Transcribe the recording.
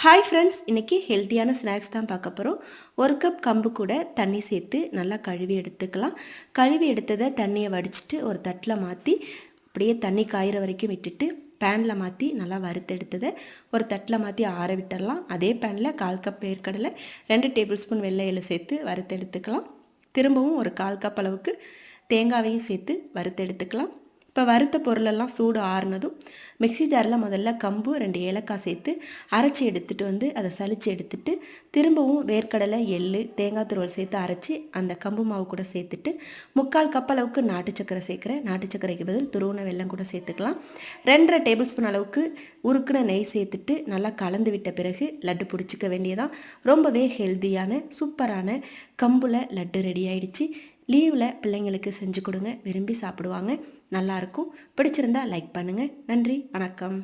Hi friends, இன்றைக்கி ஹெல்த்தியான snacks தான் பார்க்க போகிறோம். ஒரு கப் கம்பு கூட தண்ணி சேர்த்து நல்லா கழுவி எடுத்துக்கலாம். கழுவி எடுத்ததை தண்ணியை வடிச்சிட்டு ஒரு தட்டில் மாற்றி அப்படியே தண்ணி காயிற வரைக்கும் விட்டுட்டு பேனில் மாற்றி நல்லா வறுத்தெடுத்ததை ஒரு தட்டில் மாற்றி ஆற விட்டுடலாம். அதே பேனில் 1/4 கப் வேர்க்கடலை, 2 டேபிள் ஸ்பூன் வெள்ளை எள்ளு சேர்த்து வறுத்தெடுத்துக்கலாம். திரும்பவும் ஒரு 1/4 கப் அளவுக்கு தேங்காவையும் சேர்த்து வறுத்தெடுத்துக்கலாம். இப்போ வறுத்த பொருளெல்லாம் சூடு ஆறுனதும் மிக்சி ஜாரில் முதல்ல கம்பு 2 ஏலக்காய் சேர்த்து அரைச்சி எடுத்துகிட்டு வந்து அதை சலித்து எடுத்துட்டு திரும்பவும் வேர்க்கடலை, எள்ளு, தேங்காய் துருவல் சேர்த்து அரைச்சி அந்த கம்பு மாவு கூட சேர்த்துட்டு 3/4 கப் அளவுக்கு நாட்டு சக்கரை சேர்க்குறேன். நாட்டு சக்கரைக்கு பதில் துருவன வெல்லம் கூட சேர்த்துக்கலாம். 2.5 டேபிள் ஸ்பூன் அளவுக்கு உருக்குன நெய் சேர்த்துட்டு நல்லா கலந்து விட்ட பிறகு லட்டு பிடிச்சிக்க வேண்டியதான். ரொம்பவே ஹெல்த்தியான சூப்பரான கம்புல லட்டு ரெடி ஆயிடுச்சு. லீவில் பிள்ளைங்களுக்கு செஞ்சு கொடுங்க, விரும்பி சாப்பிடுவாங்க, நல்லாயிருக்கும். பிடிச்சிருந்தா லைக் பண்ணுங்கள். நன்றி, வணக்கம்.